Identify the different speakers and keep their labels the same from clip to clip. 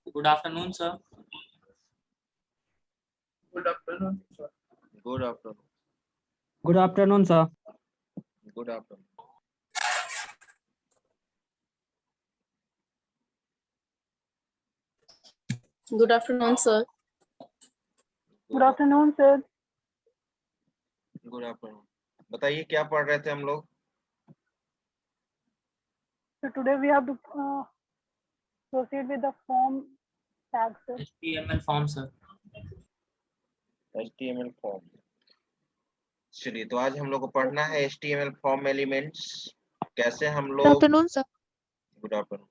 Speaker 1: Good afternoon, sir.
Speaker 2: Good afternoon, sir.
Speaker 3: Good afternoon.
Speaker 4: Good afternoon, sir.
Speaker 3: Good afternoon.
Speaker 5: Good afternoon, sir.
Speaker 2: Good afternoon, sir.
Speaker 3: Good afternoon. बताइए क्या पढ़ रहे थे हम लोग?
Speaker 2: So today we have to proceed with the form tag, sir.
Speaker 1: HTML form, sir.
Speaker 3: HTML form. चलिए, तो आज हम लोग को पढ़ना है HTML फॉर्म एलिमेंट्स। कैसे हम
Speaker 6: Good
Speaker 3: लोग
Speaker 6: afternoon, sir.
Speaker 3: गुड आफ्टरनून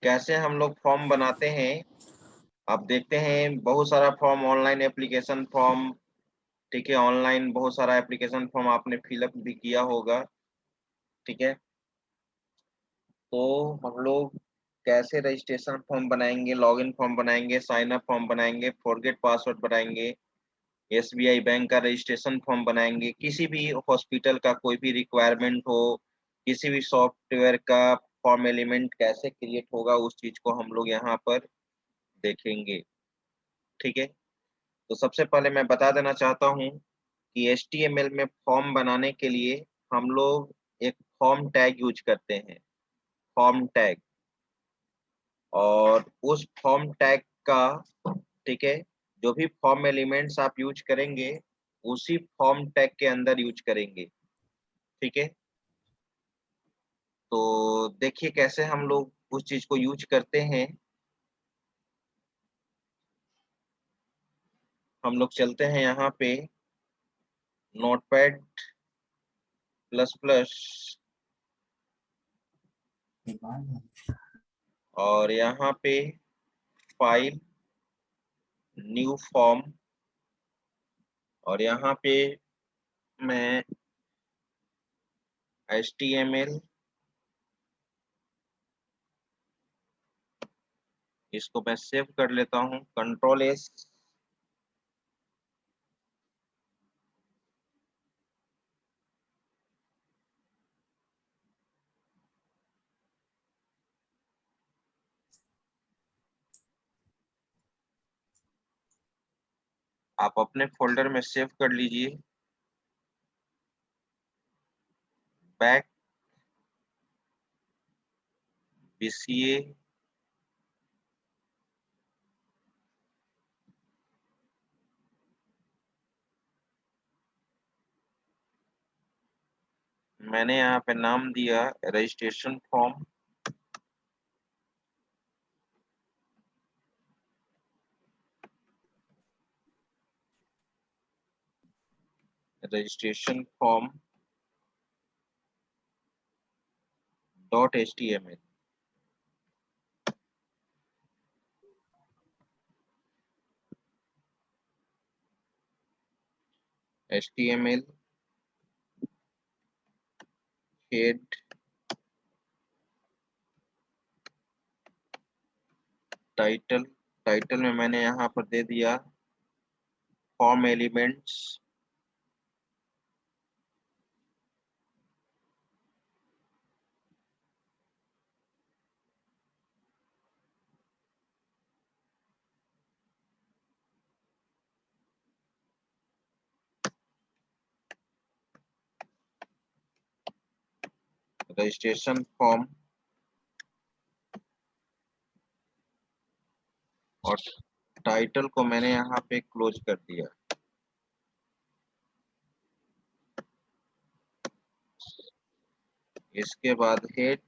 Speaker 3: कैसे हम लोग फॉर्म बनाते हैं। आप देखते हैं बहुत सारा फॉर्म, ऑनलाइन एप्लीकेशन फॉर्म, ठीक है, ऑनलाइन बहुत सारा एप्लीकेशन फॉर्म आपने फिलअप भी किया होगा, ठीक है। तो हम लोग कैसे रजिस्ट्रेशन फॉर्म बनाएंगे, लॉगिन फॉर्म बनाएंगे, साइन अप फॉर्म बनाएंगे, फॉरगेट पासवर्ड बनाएंगे, SBI बैंक का रजिस्ट्रेशन फॉर्म बनाएंगे, किसी भी हॉस्पिटल का कोई भी रिक्वायरमेंट हो, किसी भी सॉफ्टवेयर का फॉर्म एलिमेंट कैसे क्रिएट होगा, उस चीज को हम लोग यहाँ पर देखेंगे, ठीक है। तो सबसे पहले मैं बता देना चाहता हूँ कि HTML में फॉर्म बनाने के लिए हम लोग एक फॉर्म टैग यूज करते हैं, फॉर्म टैग। और उस फॉर्म टैग का, ठीक है, जो भी फॉर्म एलिमेंट्स आप यूज करेंगे उसी फॉर्म टैग के अंदर यूज करेंगे, ठीक है। तो देखिए कैसे हम लोग उस चीज को यूज करते हैं। हम लोग चलते हैं यहाँ पे नोटपैड प्लस प्लस और यहाँ पे फाइल, न्यू फॉर्म, और यहाँ पे मैं HTML, इसको मैं सेव कर लेता हूँ, Ctrl+S। आप अपने फोल्डर में सेव कर लीजिए। बैक BCA मैंने यहाँ पे नाम दिया registration form. Registration form .html। HTML head, title, title में मैंने यहाँ पर दे दिया फॉर्म एलिमेंट्स। रजिस्ट्रेशन फॉर्म और टाइटल को मैंने यहाँ पे क्लोज कर दिया। इसके बाद हेड,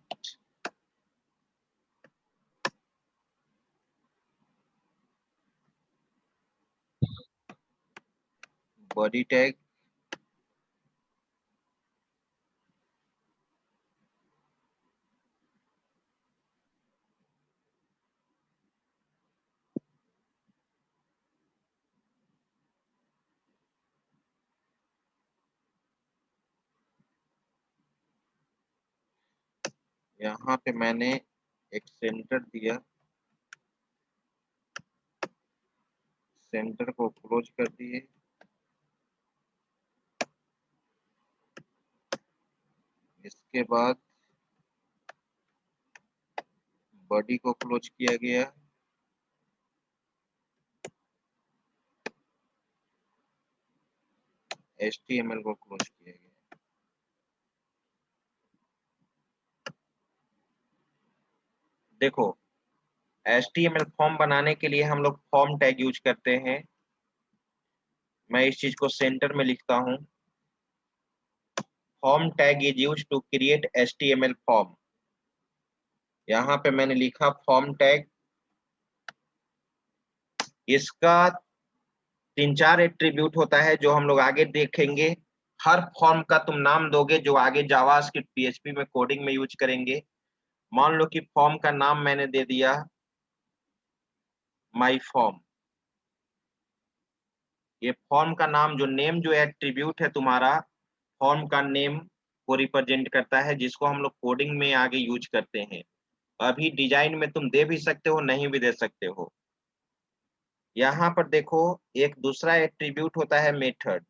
Speaker 3: बॉडी टैग, यहाँ पे मैंने एक सेंटर दिया, सेंटर को क्लोज कर दिए। इसके बाद बॉडी को क्लोज किया गया। HTML को क्लोज किया गया। देखो, HTML फॉर्म बनाने के लिए हम लोग फॉर्म टैग यूज करते हैं। मैं इस चीज को सेंटर में लिखता हूं। Form tag is used to create HTML form. यहाँ पे मैंने लिखा फॉर्म टैग। इसका 3-4 एट्रीब्यूट होता है जो हम लोग आगे देखेंगे। हर फॉर्म का तुम नाम दोगे जो आगे जावास्क्रिप्ट PHP में कोडिंग में यूज करेंगे। मान लो कि फॉर्म का नाम मैंने दे दिया माई फॉर्म। ये फॉर्म का नाम जो एट्रीब्यूट है तुम्हारा फॉर्म का नेम को रिप्रेजेंट करता है, जिसको हम लोग कोडिंग में आगे यूज करते हैं। अभी डिजाइन में तुम दे भी सकते हो, नहीं भी दे सकते हो। यहाँ पर देखो, एक दूसरा एट्रीब्यूट होता है मेथड।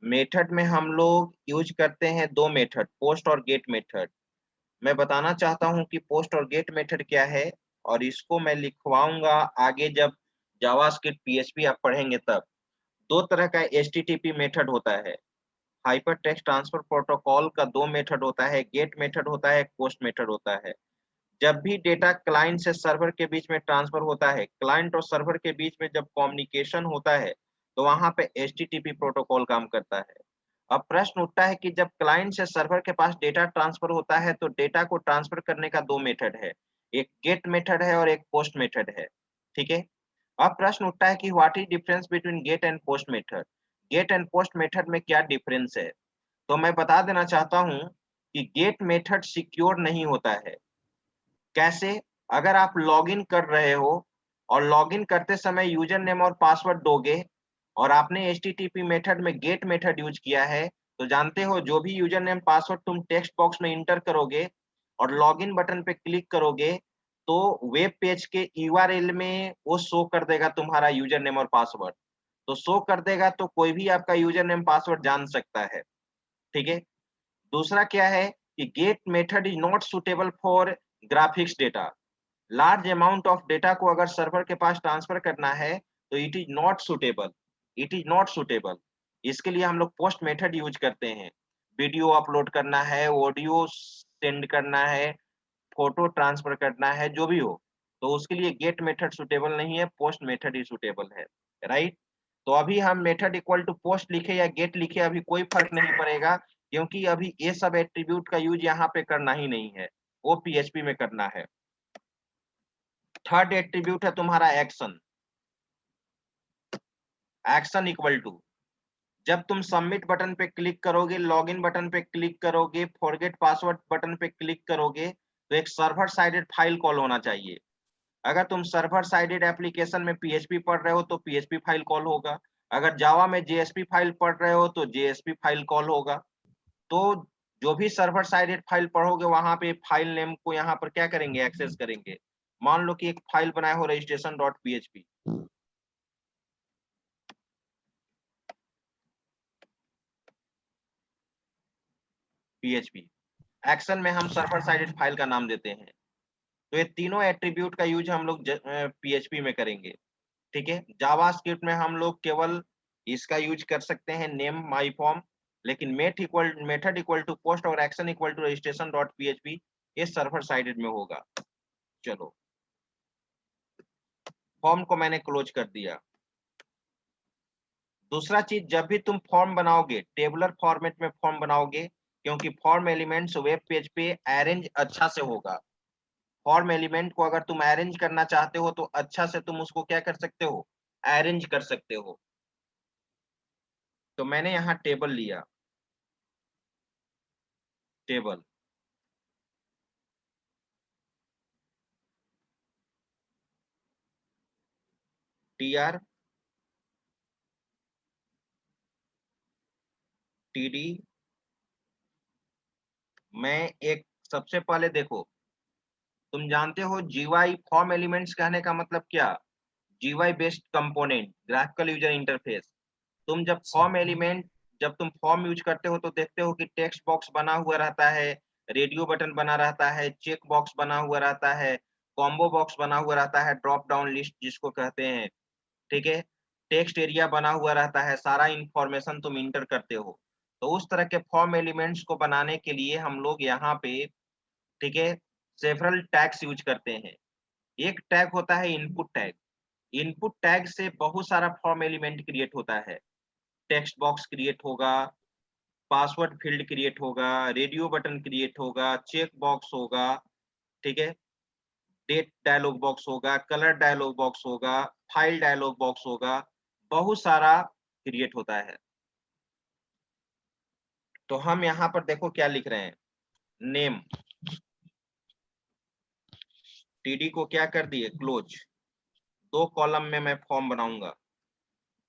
Speaker 3: मेथड में हम लोग यूज करते हैं 2 मेथड, पोस्ट और गेट मेथड। मैं बताना चाहता हूं कि पोस्ट और गेट मेथड क्या है, और इसको मैं लिखवाऊंगा आगे जब जावास्क्रिप्ट PHP आप पढ़ेंगे तब। 2 तरह का HTTP मेथड होता है। हाइपर टेक्स्ट ट्रांसफर प्रोटोकॉल का 2 मेथड होता है, गेट मेथड होता है, पोस्ट मेथड होता है। जब भी डेटा क्लाइंट से सर्वर के बीच में ट्रांसफर होता है, क्लाइंट और सर्वर के बीच में जब कम्युनिकेशन होता है, तो वहां पे HTTP प्रोटोकॉल काम करता है। अब प्रश्न उठता है कि जब क्लाइंट से सर्वर के पास डेटा ट्रांसफर होता है तो डेटा को ट्रांसफर करने का 2 मेथड है, एक गेट मेथड है और एक पोस्ट मेथड है। ठीक है। अब प्रश्न उठता है कि what is difference between get and post method. Get and post method में क्या डिफरेंस है? तो मैं बता देना चाहता हूं कि गेट मेथड सिक्योर नहीं होता है। कैसे? अगर आप लॉगिन कर रहे हो और लॉगिन करते समय यूजर नेम और पासवर्ड दोगे और आपने HTTP मेथड में गेट मेथड यूज किया है, तो जानते हो जो भी यूजर नेम पासवर्ड तुम टेक्स्ट बॉक्स में इंटर करोगे और लॉगिन बटन पे क्लिक करोगे तो वेब पेज के URL में वो शो कर देगा तुम्हारा यूजर नेम और पासवर्ड। तो शो कर देगा तो कोई भी आपका यूजर नेम पासवर्ड जान सकता है। ठीक है। दूसरा क्या है कि get method is not suitable for graphics data. Large amount of data को अगर सर्वर के पास ट्रांसफर करना है तो it is not suitable, it is not suitable. इसके लिए हम लोग पोस्ट मेथड यूज करते हैं। वीडियो अपलोड करना है, ऑडियो सेंड करना है, फोटो ट्रांसफर करना है, जो भी हो, तो उसके लिए गेट मेथड सुटेबल नहीं है, पोस्ट मेथड ही सुटेबल है। राइट। तो अभी हम मेथड इक्वल टू पोस्ट लिखे या गेट लिखे अभी कोई फर्क नहीं पड़ेगा, क्योंकि अभी ये सब एट्रीब्यूट का यूज यहाँ पे करना ही नहीं है, वो PHP में करना है। थर्ड एट्रीब्यूट है तुम्हारा एक्शन। एक्शन इक्वल टू, जब तुम सबमिट बटन पे क्लिक करोगे, लॉगिन बटन पे क्लिक करोगे, फॉरगेट पासवर्ड बटन पे क्लिक करोगे, तो एक सर्वर साइडेड फाइल कॉल होना चाहिए। अगर तुम सर्वर साइडेड एप्लीकेशन में PHP पढ़ रहे हो तो PHP फाइल कॉल होगा। अगर जावा में JSP फाइल पढ़ रहे हो तो JSP फाइल कॉल होगा। तो जो भी सर्वर साइडेड फाइल पढ़ोगे वहां पे फाइल नेम को यहाँ पर क्या करेंगे, एक्सेस करेंगे। मान लो कि एक फाइल बनाए हो registration.php। एक्शन में हम सर्वर साइडेड फाइल का नाम देते हैं। तो ये तीनों एट्रीब्यूट का यूज हम लोग PHP में करेंगे। ठीक है। जावास्क्रिप्ट में हम लोग केवल इसका यूज कर सकते हैं, नेम माई फॉर्म, लेकिन मेथड इक्वल टू पोस्ट और एक्शन इक्वल टू registration.php ये सर्वर साइडेड में होगा। चलो, फॉर्म को मैंने क्लोज कर दिया। दूसरा चीज, जब भी तुम फॉर्म बनाओगे टेबुलर फॉर्मेट में फॉर्म बनाओगे, क्योंकि फॉर्म एलिमेंट्स वेब पेज पे अरेंज अच्छा से होगा। फॉर्म एलिमेंट को अगर तुम अरेंज करना चाहते हो तो अच्छा से तुम उसको क्या कर सकते हो, अरेंज कर सकते हो। तो मैंने यहाँ टेबल लिया, टेबल TR TD। मैं एक सबसे पहले देखो, तुम जानते हो GUI फॉर्म एलिमेंट्स कहने का मतलब क्या, GUI based component, graphical user interface. तुम जब फॉर्म एलिमेंट, जब तुम फॉर्म यूज करते हो तो देखते हो कि टेक्स्ट बॉक्स बना हुआ रहता है, रेडियो बटन बना रहता है, चेक बॉक्स बना हुआ रहता है, कॉम्बो बॉक्स बना हुआ रहता है, ड्रॉप डाउन लिस्ट जिसको कहते हैं। ठीक है। टेक्स्ट एरिया बना हुआ रहता है, सारा इंफॉर्मेशन तुम इंटर करते हो। तो उस तरह के फॉर्म एलिमेंट्स को बनाने के लिए हम लोग यहाँ पे, ठीक है, सेवरल टैग्स यूज करते हैं। एक टैग होता है इनपुट टैग। इनपुट टैग से बहुत सारा फॉर्म एलिमेंट क्रिएट होता है। टेक्स्ट बॉक्स क्रिएट होगा, पासवर्ड फील्ड क्रिएट होगा, रेडियो बटन क्रिएट होगा, चेक बॉक्स होगा, ठीक है, डेट डायलॉग बॉक्स होगा, कलर डायलॉग बॉक्स होगा, फाइल डायलॉग बॉक्स होगा, बहुत सारा क्रिएट होता है। तो हम यहाँ पर देखो क्या लिख रहे हैं, नेम, टीडी को क्या कर दिए, क्लोज। 2 कॉलम में मैं फॉर्म बनाऊंगा।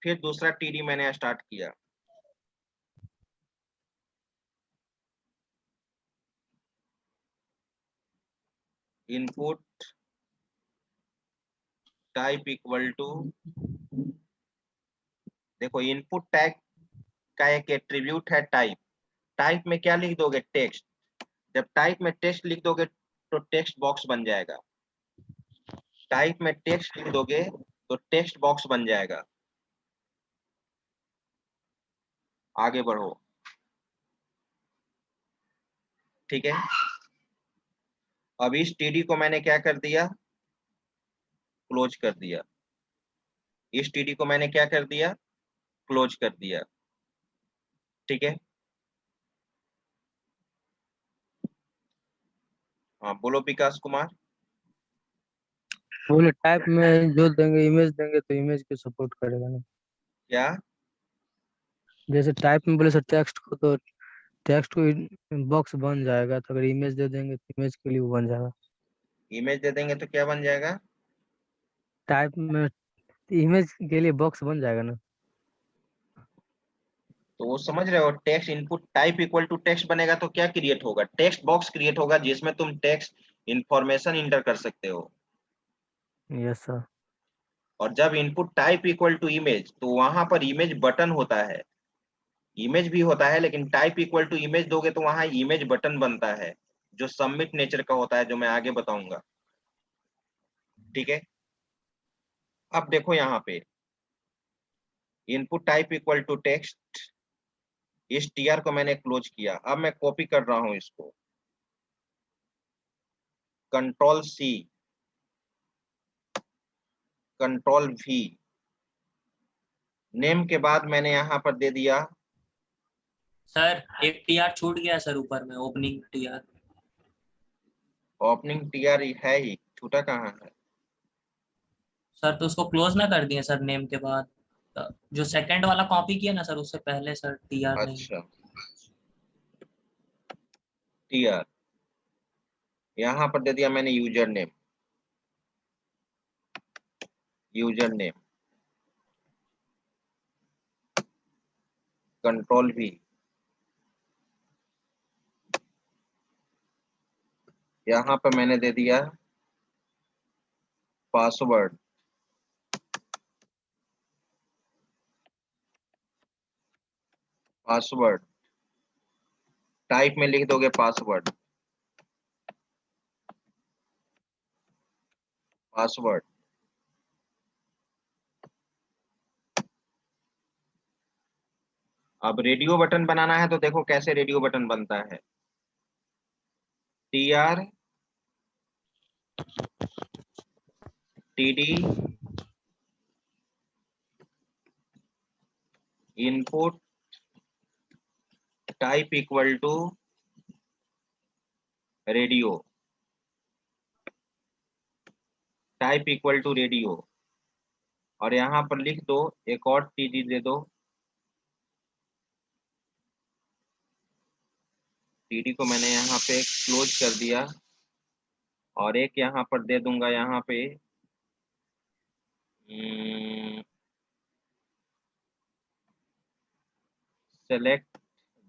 Speaker 3: फिर दूसरा टीडी मैंने स्टार्ट किया। इनपुट टाइप इक्वल टू, देखो इनपुट टैग का एक एट्रीब्यूट है टाइप। टाइप में क्या लिख दोगे, टेक्स्ट। जब टाइप में टेक्स्ट लिख दोगे तो टेक्स्ट बॉक्स बन जाएगा। टाइप में टेक्स्ट लिख दोगे तो टेक्स्ट बॉक्स बन जाएगा। आगे बढ़ो, ठीक है। अब इस टीडी को मैंने क्या कर दिया, क्लोज कर दिया। इस टीडी को मैंने क्या कर दिया, क्लोज कर दिया, ठीक है। हाँ बोलो विकास कुमार।
Speaker 6: बोले टाइप में जो देंगे इमेज देंगे तो इमेज को सपोर्ट करेगा ना।
Speaker 3: क्या,
Speaker 6: जैसे टाइप में बोले सर टेक्स्ट को, तो टेक्स्ट को बॉक्स बन जाएगा, तो अगर इमेज दे देंगे तो इमेज के लिए वो बन जाएगा।
Speaker 3: इमेज दे देंगे तो क्या बन जाएगा,
Speaker 6: टाइप में इमेज के लिए बॉक्स बन जाएगा ना।
Speaker 3: तो वो समझ रहे हो, text input type equal to text बनेगा तो क्या क्रिएट होगा, टेक्स्ट बॉक्स क्रिएट होगा जिसमें तुम टेक्स्ट इंफॉर्मेशन इंटर कर सकते हो।
Speaker 6: Yes sir.
Speaker 3: और जब input type equal to image, तो वहां पर इमेज बटन होता है। इमेज भी होता है लेकिन टाइप इक्वल टू इमेज दोगे तो वहां इमेज बटन बनता है, जो सबमिट नेचर का होता है, जो मैं आगे बताऊंगा, ठीक है। अब देखो यहाँ पे input type equal to text, इस टीआर को मैंने क्लोज किया। अब मैं कॉपी कर रहा हूं इसको, control C, control V. Name के बाद मैंने यहाँ पर दे दिया,
Speaker 1: सर एक टीआर छूट गया सर, ऊपर में ओपनिंग टीआर।
Speaker 3: ओपनिंग टीआर है ही, छूटा कहाँ है।
Speaker 1: सर तो उसको क्लोज ना कर दिए सर, नेम के बाद जो सेकंड वाला कॉपी किया ना सर, उससे पहले सर टीआर नहीं।
Speaker 3: अच्छा, टीआर यहाँ पर दे दिया मैंने, user name, user name, control we. यहाँ पर मैंने दे दिया पासवर्ड, पासवर्ड टाइप में लिख दोगे पासवर्ड, पासवर्ड। अब रेडियो बटन बनाना है तो देखो कैसे रेडियो बटन बनता है, TR TD input type equal to radio, type equal to radio. और यहाँ पर लिख दो, एक और टीडी दे दो, टीडी को मैंने यहाँ पे क्लोज कर दिया। और एक यहाँ पर दे दूंगा, यहाँ पे सेलेक्ट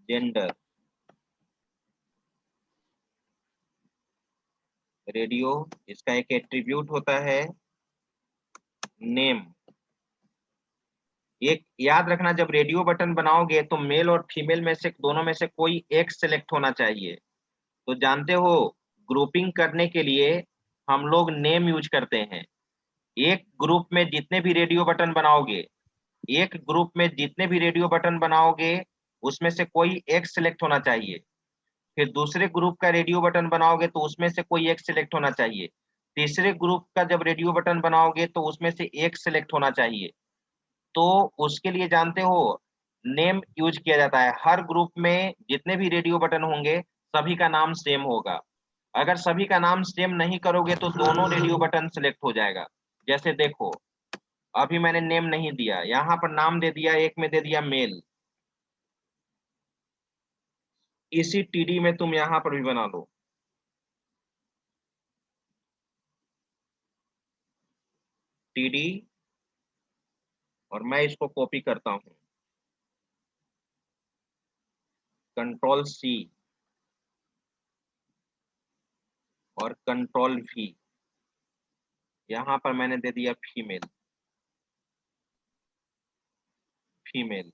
Speaker 3: जेंडर रेडियो। इसका एक एट्रीब्यूट होता है नेम। एक याद रखना, जब रेडियो बटन बनाओगे तो मेल और फीमेल में से, दोनों में से कोई एक सेलेक्ट होना चाहिए। तो जानते हो, ग्रुपिंग करने के लिए हम लोग नेम यूज करते हैं। एक ग्रुप में जितने भी रेडियो बटन बनाओगे एक ग्रुप में जितने भी रेडियो बटन बनाओगे उसमें से कोई एक सिलेक्ट होना चाहिए। फिर दूसरे ग्रुप का रेडियो बटन बनाओगे तो उसमें से कोई एक सिलेक्ट होना चाहिए। तीसरे ग्रुप का जब रेडियो बटन बनाओगे तो उसमें से एक सिलेक्ट होना चाहिए। तो उसके लिए जानते हो नेम यूज किया जाता है। हर ग्रुप में जितने भी रेडियो बटन होंगे सभी का नाम सेम होगा। अगर सभी का नाम सेम नहीं करोगे तो दोनों रेडियो बटन सिलेक्ट हो जाएगा। जैसे देखो अभी मैंने नेम नहीं दिया, यहाँ पर नाम दे दिया, एक में दे दिया मेल। इसी टीडी में तुम यहाँ पर भी बना लो, टीडी, और मैं इसको कॉपी करता हूँ, कंट्रोल सी और कंट्रोल वी। यहाँ पर मैंने दे दिया फीमेल, फीमेल।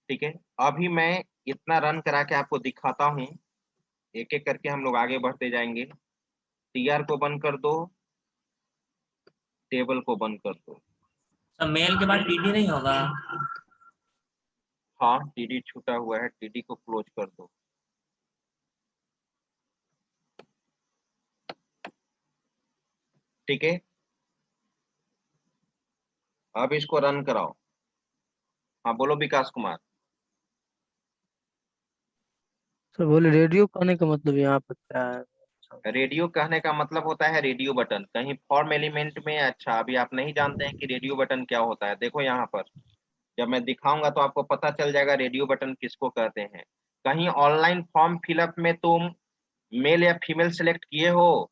Speaker 3: ठीक है, अभी मैं इतना रन करा के आपको दिखाता हूँ। एक एक करके हम लोग आगे बढ़ते जाएंगे। टीआर को बंद कर दो, टेबल को बंद कर दो।
Speaker 1: सर मेल के बाद टीडी नहीं होगा?
Speaker 3: हाँ, टीडी छूटा हुआ है, टीडी को क्लोज कर दो। ठीक है, अब इसको रन कराओ। हाँ बोलो विकास कुमार।
Speaker 6: सर बोले रेडियो कहने का मतलब यहाँ पर क्या है?
Speaker 3: रेडियो कहने का मतलब होता है रेडियो बटन। कहीं फॉर्म एलिमेंट में, अच्छा अभी आप नहीं जानते हैं कि रेडियो बटन क्या होता है। देखो यहाँ पर जब मैं दिखाऊंगा तो आपको पता चल जाएगा रेडियो बटन किसको कहते हैं। कहीं ऑनलाइन फॉर्म फिलअप में तुम मेल या फीमेल सेलेक्ट किए हो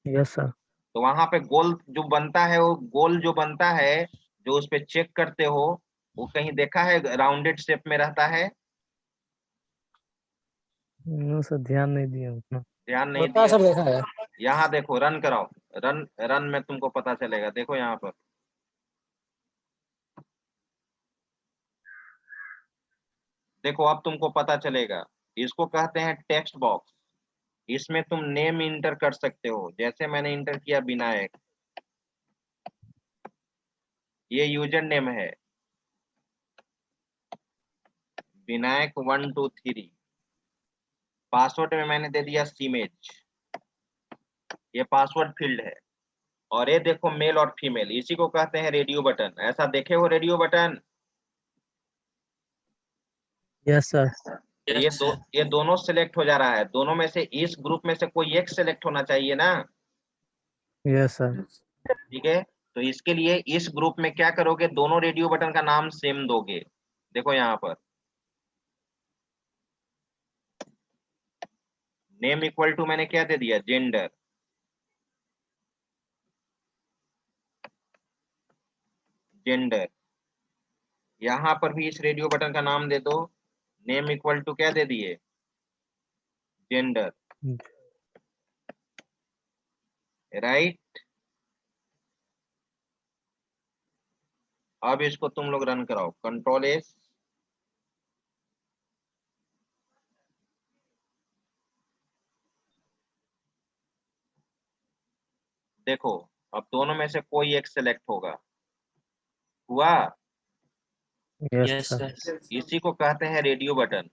Speaker 6: यस सर।
Speaker 3: तो वहां पे गोल जो बनता है, वो गोल जो बनता है जो उस पे चेक करते हो, वो कहीं देखा है राउंडेड शेप में रहता है?
Speaker 6: सर ध्यान नहीं दिया उतना।
Speaker 3: ध्यान नहीं
Speaker 4: होता है
Speaker 3: दिया
Speaker 4: सर,
Speaker 3: तो
Speaker 4: देखा है।
Speaker 3: यहाँ देखो, रन कराओ। रन रन में तुमको पता चलेगा। देखो यहाँ पर देखो, अब तुमको पता चलेगा। इसको कहते हैं टेक्स्ट बॉक्स। इसमें तुम नेम इंटर कर सकते हो। जैसे मैंने इंटर किया विनायक, ये यूजर नेम है विनायक 123। पासवर्ड में मैंने दे दिया सीमेज, ये पासवर्ड फील्ड है। और ये देखो मेल और फीमेल, इसी को कहते हैं रेडियो बटन। ऐसा देखे हो रेडियो बटन?
Speaker 6: Yes sir.
Speaker 3: तो
Speaker 1: यस सर।
Speaker 3: ये दोनों सिलेक्ट हो जा रहा है। दोनों में से इस ग्रुप में से कोई एक सिलेक्ट होना चाहिए ना।
Speaker 6: Yes sir.
Speaker 3: ठीक है, तो इसके लिए इस ग्रुप में क्या करोगे, दोनों रेडियो बटन का नाम सेम दोगे। देखो यहाँ पर नेम इक्वल टू मैंने क्या दे दिया, जेंडर। जेंडर, यहाँ पर भी इस रेडियो बटन का नाम दे दो। नेम इक्वल टू क्या दे दिए, जेंडर। राइट, अब इसको तुम लोग रन कराओ, कंट्रोल एस। देखो अब दोनों में से कोई एक सेलेक्ट होगा। हुआ?
Speaker 6: Yes
Speaker 1: yes
Speaker 6: sir.
Speaker 1: सर।
Speaker 3: इसी को कहते हैं रेडियो बटन।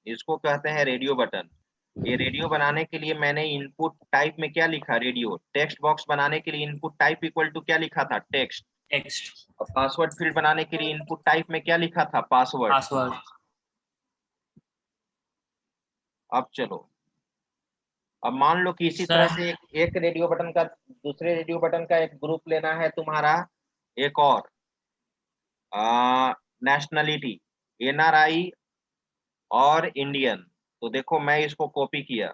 Speaker 3: इसको कहते हैं रेडियो बटन। ये रेडियो बनाने के लिए मैंने इनपुट टाइप में क्या लिखा, रेडियो। टेक्स्ट बॉक्स बनाने के लिए इनपुट टाइप इक्वल टू क्या लिखा था, टेक्स्ट।
Speaker 1: टेक्स्ट।
Speaker 3: और पासवर्ड फील्ड बनाने के लिए इनपुट टाइप में क्या लिखा था, पासवर्ड।
Speaker 1: पासवर्ड।
Speaker 3: अब चलो, अब मान लो कि इसी तरह
Speaker 1: सर
Speaker 3: से एक रेडियो बटन का दूसरे रेडियो बटन का एक ग्रुप लेना है तुम्हारा, एक और नेशनलिटी, एनआरआई और इंडियन। तो देखो मैं इसको कॉपी किया,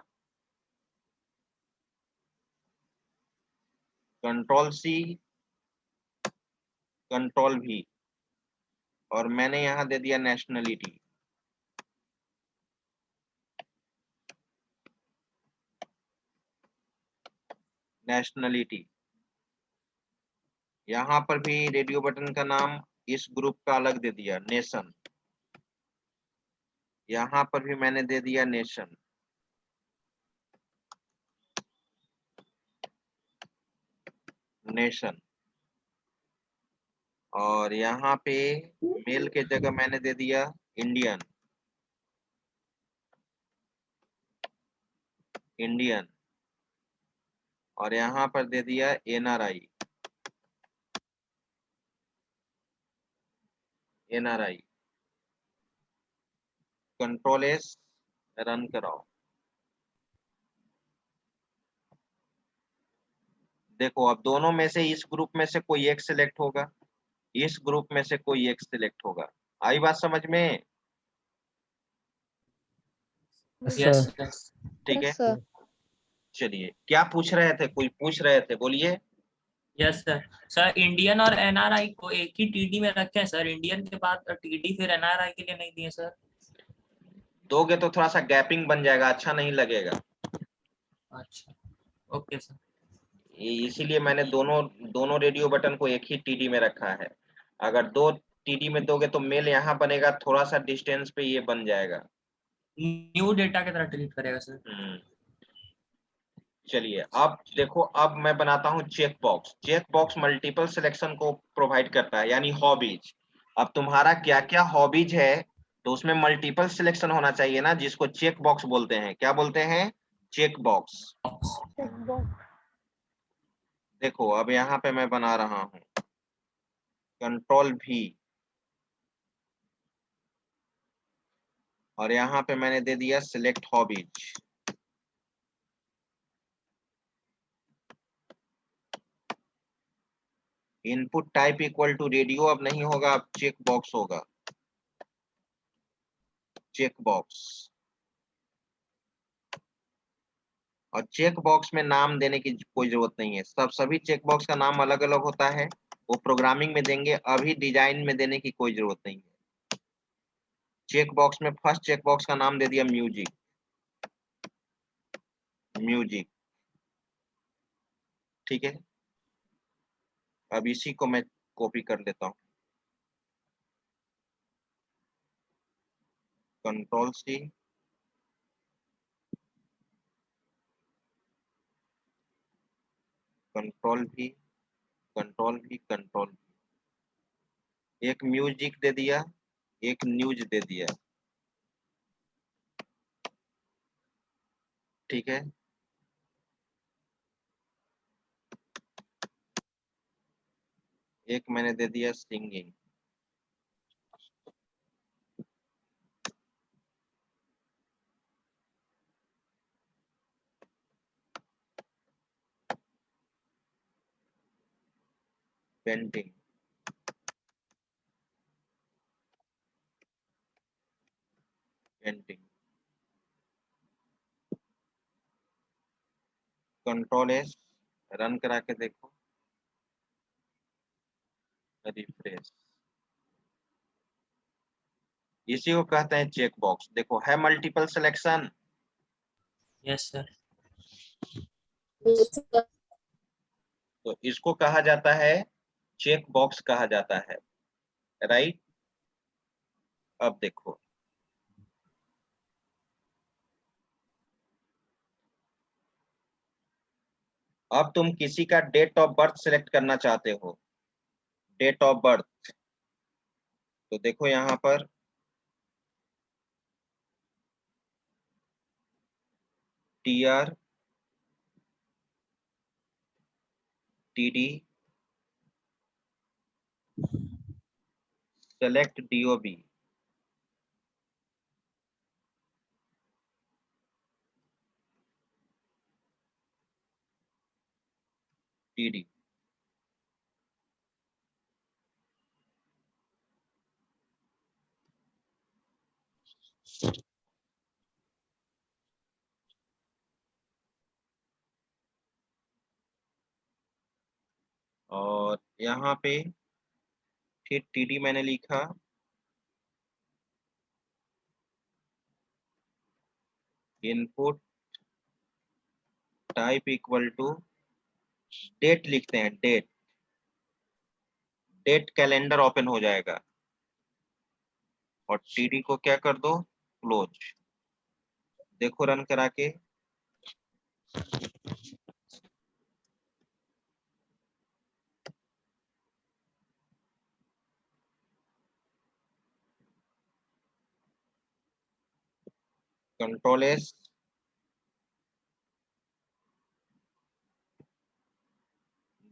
Speaker 3: कंट्रोल सी, कंट्रोल वी, और मैंने यहाँ दे दिया नेशनलिटी। नेशनलिटी, यहाँ पर भी रेडियो बटन का नाम इस ग्रुप का अलग दे दिया, नेशन। यहाँ पर भी मैंने दे दिया नेशन। नेशन, और यहाँ पे मेल के जगह मैंने दे दिया इंडियन। इंडियन और यहाँ पर दे दिया NRI. NRI control S run कराओ। देखो अब दोनों में से इस ग्रुप में से कोई एक सिलेक्ट होगा, इस ग्रुप में से कोई एक सिलेक्ट होगा। आई बात समझ में?
Speaker 6: Yes
Speaker 1: yes
Speaker 6: sir.
Speaker 1: यस।
Speaker 3: ठीक है,
Speaker 5: Yes, sir.
Speaker 3: चलिए क्या पूछ रहे थे, कोई पूछ रहे थे, बोलिए।
Speaker 1: Yes sir. सर इंडियन और एनआरआई को एक ही टीडी में रखे हैं सर, इंडियन के बाद टीडी फिर एनआरआई के लिए नहीं दिए सर।
Speaker 3: दोगे तो थोड़ा सा गैपिंग बन जाएगा, अच्छा नहीं लगेगा।
Speaker 1: अच्छा ओके सर।
Speaker 3: इसीलिए मैंने दोनों दोनों रेडियो बटन को एक ही टीडी में रखा है। अगर दो टीडी में दोगे तो मेल यहाँ बनेगा, थोड़ा सा डिस्टेंस पे ये बन जाएगा।
Speaker 1: न्यू डेटा की तरह ट्रीट करेगा सर।
Speaker 3: चलिए अब देखो, अब मैं बनाता हूँ check box. Check box multiple selection को प्रोवाइड करता है, यानी हॉबीज। अब तुम्हारा क्या क्या हॉबीज है तो उसमें मल्टीपल सिलेक्शन होना चाहिए ना, जिसको चेक बॉक्स बोलते हैं। क्या बोलते हैं? Check box.
Speaker 2: checkbox,
Speaker 3: देखो अब यहाँ पे मैं बना रहा हूँ कंट्रोल भी, और यहाँ पे मैंने दे दिया select hobbies. Input type equal to radio अब नहीं होगा, अब चेक बॉक्स होगा। Check box. और चेक बॉक्स में नाम देने की कोई जरूरत नहीं है, सभी चेक बॉक्स का नाम अलग अलग होता है, वो प्रोग्रामिंग में देंगे, अभी डिजाइन में देने की कोई जरूरत नहीं है। चेक बॉक्स में फर्स्ट चेक बॉक्स का नाम दे दिया म्यूजिक। म्यूजिक, ठीक है। अब इसी को मैं कॉपी कर लेता हूँ, कंट्रोल सी, कंट्रोल भी, कंट्रोल भी, कंट्रोल भी। एक म्यूजिक दे दिया, एक न्यूज दे दिया, ठीक है। एक मैंने दे दिया singing. Painting. Painting. Control S run करा के देखो, रिफ्रेश। इसी को कहते हैं चेक बॉक्स। देखो है multiple selection,
Speaker 1: yes sir.
Speaker 5: Yes, sir.
Speaker 3: तो इसको कहा जाता है चेक बॉक्स कहा जाता है, राइट। अब देखो, अब तुम किसी का डेट ऑफ बर्थ सिलेक्ट करना चाहते हो, डेट ऑफ बर्थ। तो देखो यहाँ पर TR TD select DOB, TD। और यहाँ पे फिर TD मैंने लिखा, input type equal to date लिखते हैं, डेट। डेट कैलेंडर ओपन हो जाएगा, और TD को क्या कर दो, क्लोज। देखो रन करा के, कंट्रोल एस,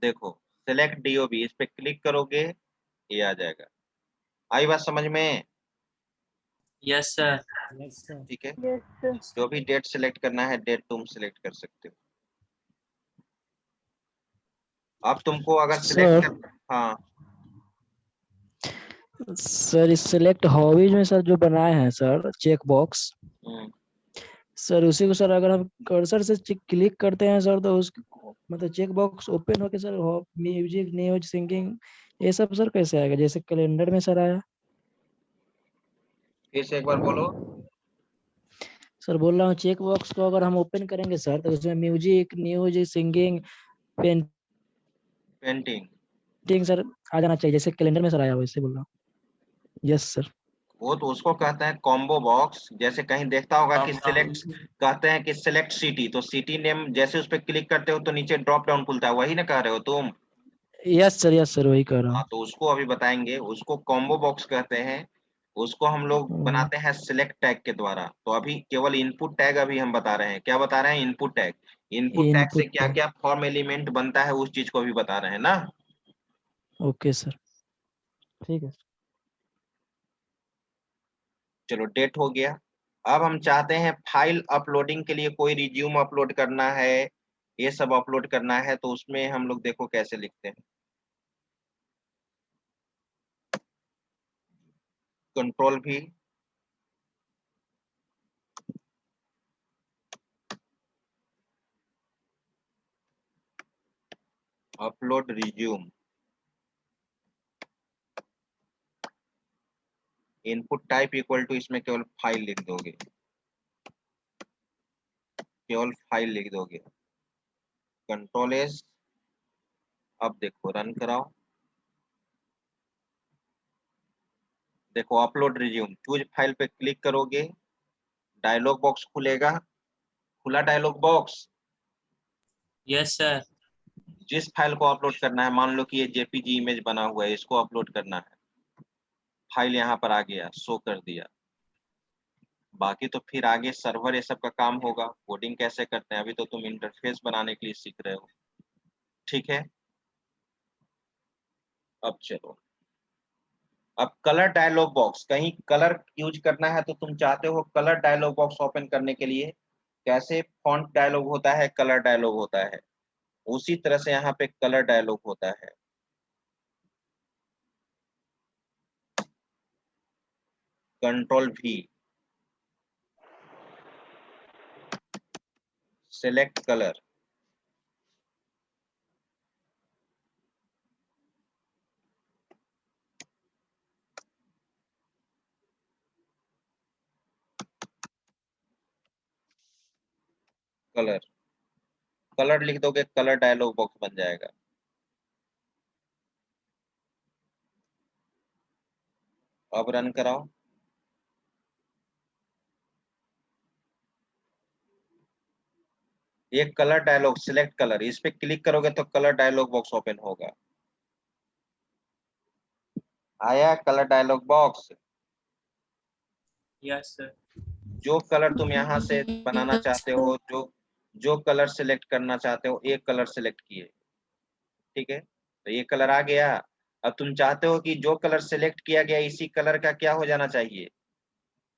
Speaker 3: देखो सिलेक्ट डीओबी, इस पे क्लिक करोगे ये आ जाएगा। आई बात समझ में?
Speaker 1: Yes sir.
Speaker 3: ठीक है,
Speaker 2: यस
Speaker 3: जो भी डेट सिलेक्ट करना है डेट तुम सिलेक्ट कर सकते हो। अब तुमको अगर सिलेक्ट
Speaker 6: सर
Speaker 3: कर, हाँ
Speaker 6: सर इस सिलेक्ट हॉबीज में सर जो बनाए हैं सर चेक बॉक्स,
Speaker 3: हम्म,
Speaker 6: सर उसी को सर अगर हम कर्सर से क्लिक करते हैं सर तो उस मतलब चेक बॉक्स ओपन होके सर म्यूजिक न्यूज सिंगिंग ये सब सर कैसे आएगा जैसे कैलेंडर में सर आया?
Speaker 3: फिर से एक बार बोलो।
Speaker 6: सर बोल रहा हूँ चेक बॉक्स को अगर हम ओपन करेंगे सर तो उसमें music news singing painting
Speaker 3: painting,
Speaker 6: sir आ जाना चाहिए जैसे कैलेंडर में सर आया वैसे बोल रहा हूँ। Yes sir.
Speaker 3: वो तो उसको कहते हैं कॉम्बो बॉक्स। जैसे कहीं देखता होगा कि
Speaker 1: हाँ,
Speaker 3: सिलेक्ट, कहते हैं कि सिलेक्ट सिटी, तो सिटी नेम जैसे उस पर क्लिक करते हो तो नीचे ड्रॉप डाउन खुलता है, वही ना कह रहे हो तुम?
Speaker 6: यस सर वही कह रहा
Speaker 3: हाँ, तो उसको अभी बताएंगे, उसको कॉम्बो बॉक्स कहते हैं। उसको हम लोग
Speaker 6: हूँ।
Speaker 3: बनाते हैं सिलेक्ट टैग के द्वारा। तो अभी केवल इनपुट टैग अभी हम बता रहे हैं। क्या बता रहे हैं? Input tag. इनपुट टैग से
Speaker 6: इनपुट
Speaker 3: क्या क्या फॉर्म एलिमेंट बनता है उस चीज को भी बता रहे हैं ना।
Speaker 6: ओके सर ठीक है।
Speaker 3: चलो डेट हो गया। अब हम चाहते हैं फाइल अपलोडिंग के लिए कोई रिज्यूम अपलोड करना है, ये सब अपलोड करना है, तो उसमें हम लोग देखो कैसे लिखते हैं। कंट्रोल भी, upload resume, input type equal to, इसमें केवल फाइल लिख दोगे, केवल फाइल लिख दोगे। कंट्रोल एस, अब देखो रन कराओ। देखो अपलोड रिज्यूम, चूज फाइल पे क्लिक करोगे, डायलॉग बॉक्स खुलेगा। खुला डायलॉग बॉक्स।
Speaker 1: Yes sir.
Speaker 3: जिस फाइल को अपलोड करना है, मान लो कि ये जेपीजी इमेज बना हुआ है, इसको अपलोड करना है, फाइल यहाँ पर आ गया, शो कर दिया। बाकी तो फिर आगे सर्वर ये सब का काम होगा, कोडिंग कैसे करते हैं, अभी तो तुम इंटरफेस बनाने के लिए सीख रहे हो। ठीक है, अब चलो, अब कलर डायलॉग बॉक्स, कहीं कलर यूज करना है तो तुम चाहते हो कलर डायलॉग बॉक्स ओपन करने के लिए कैसे फॉन्ट डायलॉग होता है, कलर डायलॉग होता है, उसी तरह से यहाँ पे कलर डायलॉग होता है। कंट्रोल भी, सिलेक्ट कलर, कलर, कलर लिख दोगे, कलर डायलॉग बॉक्स बन जाएगा। अब रन कराओ। एक कलर डायलॉग, सिलेक्ट कलर, इस पे क्लिक करोगे तो कलर डायलॉग बॉक्स ओपन होगा। आया colour dialog box.
Speaker 1: Yes sir.
Speaker 3: जो कलर तुम यहाँ से बनाना चाहते हो, जो जो कलर सिलेक्ट करना चाहते हो, एक कलर सिलेक्ट किए, ठीक है, तो ये कलर आ गया। अब तुम चाहते हो कि जो कलर सिलेक्ट किया गया इसी कलर का क्या हो जाना चाहिए,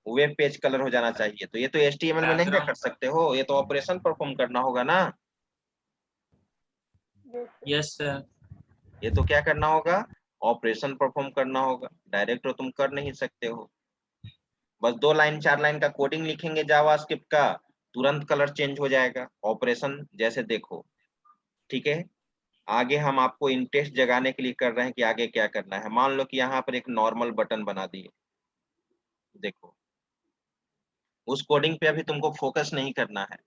Speaker 3: वेब पेज कलर हो जाना चाहिए। तो ये तो HTML में नहीं ना कर
Speaker 1: बैकग्राउंड।
Speaker 3: सकते हो, ये तो ऑपरेशन परफॉर्म करना होगा ना।
Speaker 1: Yes sir.
Speaker 3: ये तो क्या करना होगा, ऑपरेशन परफॉर्म करना होगा, डायरेक्ट तो तुम कर नहीं सकते हो। बस 2 लाइन 4 लाइन का कोडिंग लिखेंगे जावास्क्रिप्ट का, तुरंत कलर चेंज हो जाएगा ऑपरेशन जैसे देखो। ठीक है, आगे हम आपको इंटरेस्ट जगाने के लिए कर रहे हैं कि आगे क्या करना है। मान लो कि यहाँ पर एक नॉर्मल बटन बना दिए, देखो उस कोडिंग पे अभी तुमको फोकस नहीं करना है।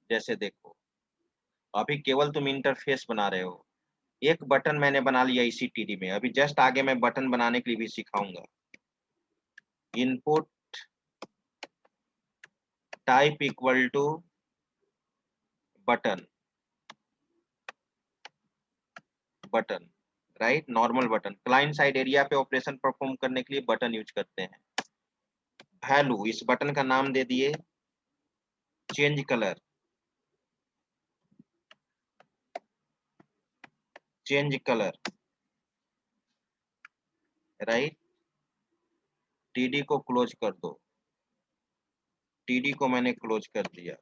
Speaker 3: जैसे देखो अभी केवल तुम इंटरफेस बना रहे हो, एक बटन मैंने बना लिया इसी टीडी में, अभी जस्ट आगे मैं बटन बनाने के लिए भी सिखाऊंगा। Input type equal to button, button right, normal button. Client side area पे ऑपरेशन परफॉर्म करने के लिए बटन यूज करते हैं। वैल्यू, इस बटन का नाम दे दिए change colour, change colour, right. TD को क्लोज कर दो, टीडी को मैंने क्लोज कर दिया।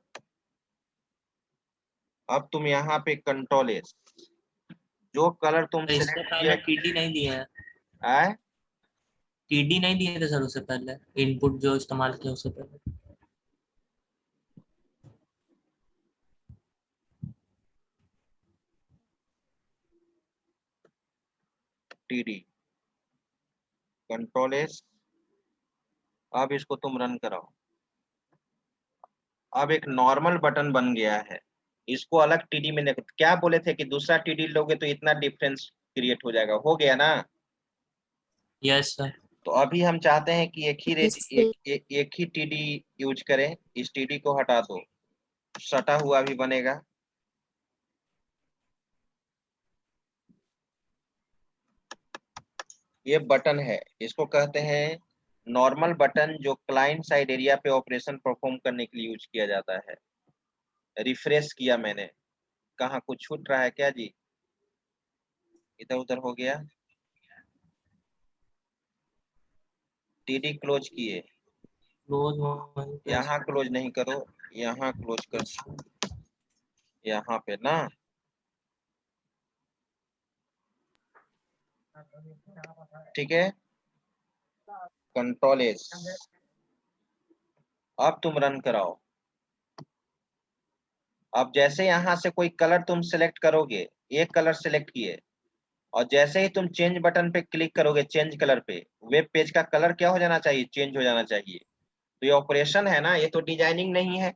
Speaker 3: अब तुम यहाँ पे कंट्रोल एस, जो कलर तुम
Speaker 1: इससे
Speaker 3: सिलेक्ट
Speaker 1: पहले
Speaker 3: किया
Speaker 1: टीडी नहीं दिए हैं,
Speaker 3: है,
Speaker 1: टीडी नहीं दिए थे सर उससे पहले, इनपुट जो इस्तेमाल किया उससे पहले।
Speaker 3: TD, control S. अब इसको तुम रन कराओ। अब एक नॉर्मल बटन बन गया है, इसको अलग टीडी में देखो। क्या बोले थे कि दूसरा टीडी लोगे तो इतना डिफरेंस क्रिएट हो जाएगा, हो गया ना।
Speaker 1: Yes sir.
Speaker 3: तो अभी हम चाहते हैं कि एक
Speaker 5: इससे
Speaker 3: ही टीडी यूज करें। इस टीडी को हटा दो, सटा हुआ भी बनेगा। ये बटन है, इसको कहते हैं नॉर्मल बटन, जो क्लाइंट साइड एरिया पे ऑपरेशन परफॉर्म करने के लिए यूज किया जाता है। रिफ्रेश किया मैंने, कहाँ कुछ छूट रहा है क्या जी? इधर उधर हो गया। टीडी क्लोज किए,
Speaker 1: क्लोज
Speaker 3: यहाँ क्लोज नहीं करो, यहाँ क्लोज कर, यहाँ पे ना। ठीक है, कंट्रोल एस। अब तुम रन कराओ। अब जैसे यहाँ से कोई कलर तुम सिलेक्ट करोगे, एक कलर सिलेक्ट किए, और जैसे ही तुम चेंज बटन पे क्लिक करोगे, चेंज कलर पे, वेब पेज का कलर क्या हो जाना चाहिए? चेंज हो जाना चाहिए। तो ये ऑपरेशन है ना, ये तो डिजाइनिंग नहीं है।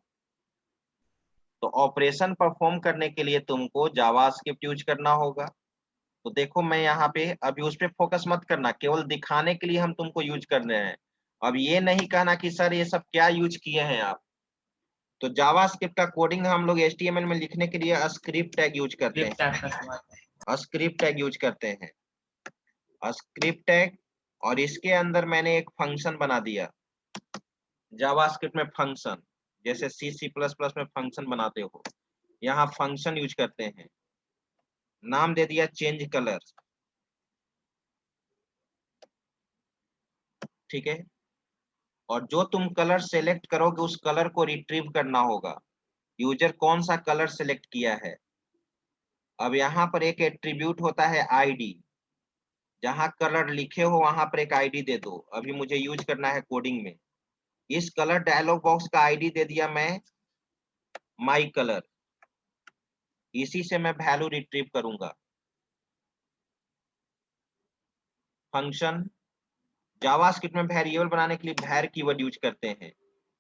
Speaker 3: तो ऑपरेशन परफॉर्म करने के लिए तुमको जावास्क्रिप्ट यूज करना होगा। तो देखो मैं यहाँ पे, अभी उस पर फोकस मत करना, केवल दिखाने के लिए हम तुमको यूज कर रहे हैं। अब ये नहीं कहना कि सर ये सब क्या यूज किए हैं आप। तो जावास्क्रिप्ट का कोडिंग हम लोग HTML में लिखने के लिए स्क्रिप्ट टैग यूज करते हैं, स्क्रिप्ट टैग यूज करते हैं, स्क्रिप्ट टैग। और इसके अंदर मैंने एक फंक्शन बना दिया जावास्क्रिप्ट में, फंक्शन जैसे C++ में फंक्शन बनाते हो, यहाँ फंक्शन यूज करते हैं। नाम दे दिया चेंज कलर, ठीक है। और जो तुम कलर सेलेक्ट करोगे उस कलर को रिट्रीव करना होगा, यूजर कौन सा कलर सेलेक्ट किया है। अब यहाँ पर एक एट्रीब्यूट होता है आईडी, जहां कलर लिखे हो वहां पर एक आईडी दे दो। अभी मुझे यूज करना है कोडिंग में। इस कलर डायलॉग बॉक्स का आईडी दे दिया मैं माई कलर, इसी से मैं वैल्यू रिट्रीव करूंगा। फंक्शन जावास्क्रिप्ट में वेरिएबल बनाने के लिए var कीवर्ड यूज करते हैं।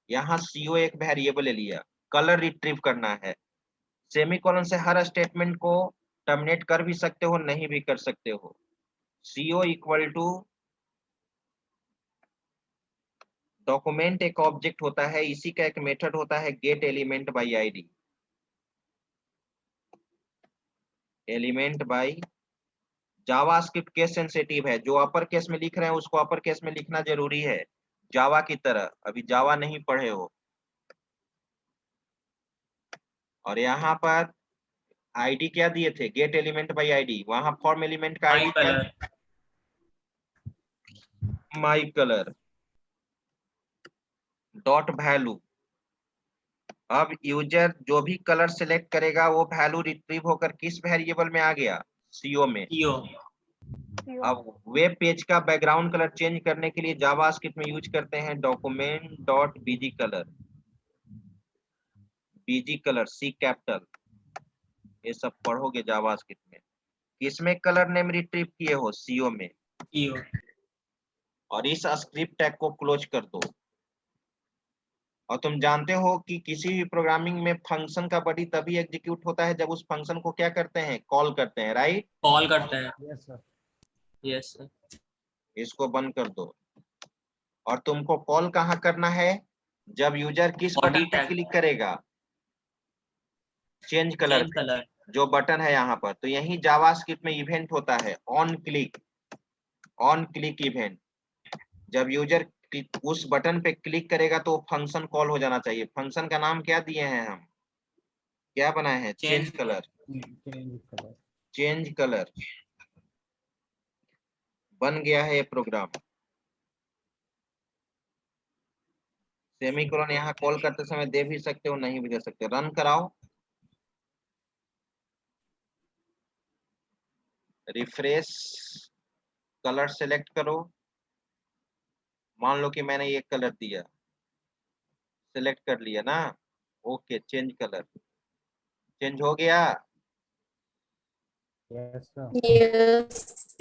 Speaker 3: यहाँ co एक वेरिएबल ले लिया, कलर रिट्रीव करना है। सेमीकोलन से हर स्टेटमेंट को टर्मिनेट कर भी सकते हो, नहीं भी कर सकते हो। co इक्वल टू डॉक्यूमेंट एक ऑब्जेक्ट होता है, इसी का एक मेथड होता है gate element by ID, element by. JavaScript case sensitive है, जो अपर केस में लिख रहे हैं उसको अपर केस में लिखना जरूरी है, जावा की तरह। अभी जावा नहीं पढ़े हो। और यहाँ पर आईडी क्या दिए थे? Gate element by ID. वहां फॉर्म एलिमेंट का आईडी क्या? माई कलर डॉट वैल्यू। अब यूजर जो भी कलर सिलेक्ट करेगा वो वैल्यू रिट्रीव होकर किस वेरिएबल में आ गया? CO में। अब वेब पेज का बैकग्राउंड कलर चेंज करने के लिए जावास्क्रिप्ट में यूज करते हैं document dot BG colour, BG colour C capital. ये सब पढ़ोगे जावास्क्रिप्ट में। किसमें कलर नेम रिट्रीव किए हो? CO में। और इस स्क्रिप्ट टैग को क्लोज कर दो। और तुम जानते हो कि किसी भी प्रोग्रामिंग में फंक्शन का बॉडी तभी एग्जीक्यूट होता है जब उस फंक्शन को क्या करते हैं? कॉल करते हैं, राइट?
Speaker 1: कॉल करते हैं।
Speaker 4: Yes sir.
Speaker 1: Yes sir.
Speaker 3: इसको बंद कर दो। और तुमको कॉल कहाँ करना है? जब यूजर किस
Speaker 1: Body
Speaker 3: बटन पे
Speaker 1: tag।
Speaker 3: क्लिक करेगा? Change colour
Speaker 1: change colour.
Speaker 3: जो बटन है यहाँ पर। तो यही जावास्क्रिप्ट में इवेंट होता है on click, on click event. जब यूजर उस बटन पे क्लिक करेगा तो फंक्शन कॉल हो जाना चाहिए। फंक्शन का नाम क्या दिए हैं हम, क्या बनाए हैं? Change colour. चेंज कलर बन गया है ये प्रोग्राम। सेमीकोलन यहाँ कॉल करते समय दे भी सकते हो, नहीं भी दे सकते। रन कराओ, रिफ्रेश, कलर सेलेक्ट करो। मान लो कि मैंने ये कलर दिया, सेलेक्ट कर लिया ना, ओके, चेंज कलर, चेंज हो गया।
Speaker 5: Yes.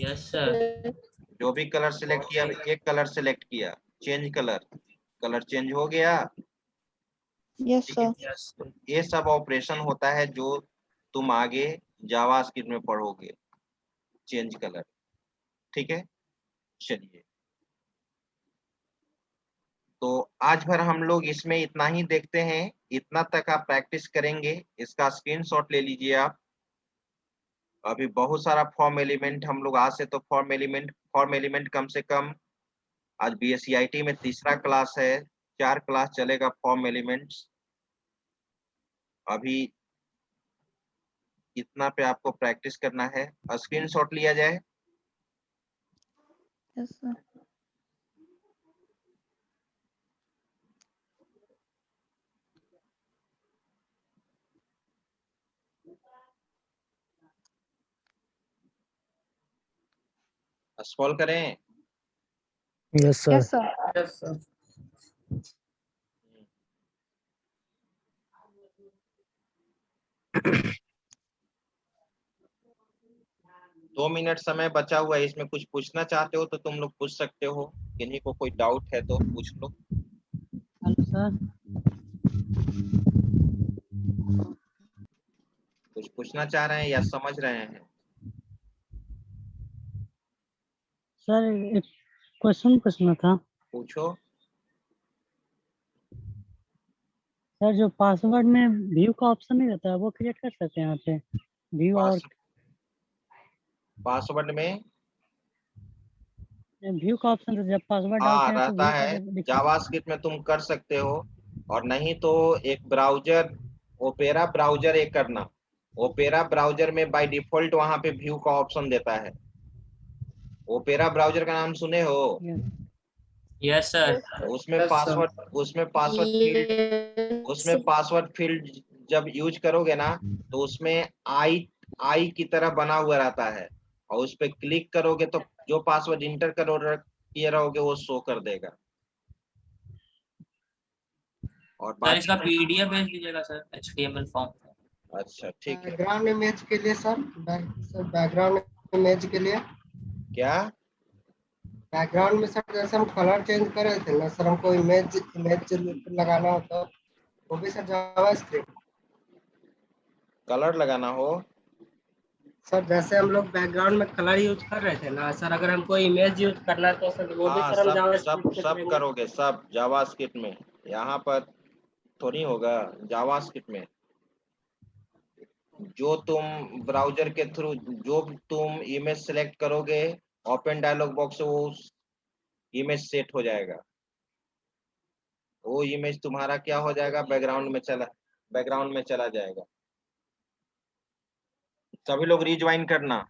Speaker 1: Yes sir.
Speaker 3: जो भी कलर सेलेक्ट किया, एक कलर सेलेक्ट किया, चेंज कलर, कलर चेंज हो गया।
Speaker 2: यस
Speaker 3: ठीक है,
Speaker 2: सर।
Speaker 1: यस
Speaker 3: तो ये सब ऑपरेशन होता है जो तुम आगे जावास्क्रिप्ट में पढ़ोगे, चेंज कलर। ठीक है, चलिए, तो आज भर हम लोग इसमें इतना ही देखते हैं। इतना तक आप प्रैक्टिस करेंगे, इसका स्क्रीनशॉट ले लीजिए आप। अभी बहुत सारा फॉर्म एलिमेंट हम लोग, आज से तो फॉर्म एलिमेंट कम से कम, आज BSCIT में तीसरा क्लास है, 4 क्लास चलेगा फॉर्म एलिमेंट्स। अभी इतना पे आपको प्रैक्टिस करना है। स्क्रीनशॉट लिया जाए।
Speaker 2: Yes sir.
Speaker 3: स्क्रॉल करें।
Speaker 6: Yes sir.
Speaker 2: Yes sir.
Speaker 5: Yes, sir.
Speaker 3: 2 minute समय बचा हुआ है, इसमें कुछ पूछना चाहते हो तो तुम लोग पूछ सकते हो। किन्हीं को कोई डाउट है तो पूछ लो।
Speaker 4: Hello sir.
Speaker 3: कुछ पूछना चाह रहे हैं या समझ रहे हैं?
Speaker 4: सर एक क्वेश्चन पूछना था।
Speaker 3: पूछो।
Speaker 4: सर जो पासवर्ड में व्यू का ऑप्शन नहीं रहता है वो क्रिएट कर सकते हैं यहाँ पे, व्यू और
Speaker 3: पासवर्ड में
Speaker 4: व्यू का ऑप्शन जब पासवर्ड
Speaker 3: हाँ
Speaker 4: डालते हैं तो
Speaker 3: रहता
Speaker 4: व्यू का
Speaker 3: है,
Speaker 4: जब
Speaker 3: जावास्क्रिप्ट में तुम कर सकते हो। और नहीं तो एक ब्राउजर, ओपेरा ब्राउजर एक करना। ओपेरा ब्राउजर में बाय डिफॉल्ट वहां पे व्यू का ऑप्शन देता है। ओपेरा ब्राउजर का नाम सुने हो?
Speaker 1: Yes sir.
Speaker 3: उसमें
Speaker 5: Yes, sir.
Speaker 3: फील्ड, उसमें
Speaker 5: Yes.
Speaker 3: पासवर्ड फील्ड जब यूज करोगे ना, तो उसमें आई की तरह बना हुआ रहता है, और उस पर क्लिक करोगे तो जो पासवर्ड इंटर किए रहोगे वो शो कर देगा। और
Speaker 1: सर
Speaker 3: बाकी
Speaker 1: इसका PDF भेज दीजिएगा सर, HTML फॉर्म।
Speaker 3: अच्छा ठीक है।
Speaker 7: बैकग्राउंड इमेज के लिए सर, बैकग्राउंड इमेज के लिए,
Speaker 3: क्या?
Speaker 7: बैकग्राउंड में सर जैसे हम कलर चेंज कर रहे थे ना सर, हमको इमेज लगाना होता, वो भी सर जावास्क्रिप्ट।
Speaker 3: कलर लगाना हो?
Speaker 7: सर जैसे हम लोग बैकग्राउंड में कलर यूज कर रहे थे ना सर, अगर हमको इमेज यूज करना है तो सर वो भी
Speaker 3: हाँ,
Speaker 7: सर हम
Speaker 3: सब सब
Speaker 7: जावास्क्रिप्ट से
Speaker 3: सब
Speaker 7: करेंगे।
Speaker 3: करोगे, सब जावास्क्रिप्ट में। यहाँ पर थोड़ी होगा, जावास्क्रिप्ट में। जो तुम ब्राउजर के थ्रू जो तुम इमेज सेलेक्ट करोगे, ओपन डायलॉग बॉक्स से वो इमेज सेट हो जाएगा। वो इमेज तुम्हारा क्या हो जाएगा, बैकग्राउंड में चला जाएगा। सभी लोग रिज्वाइन करना।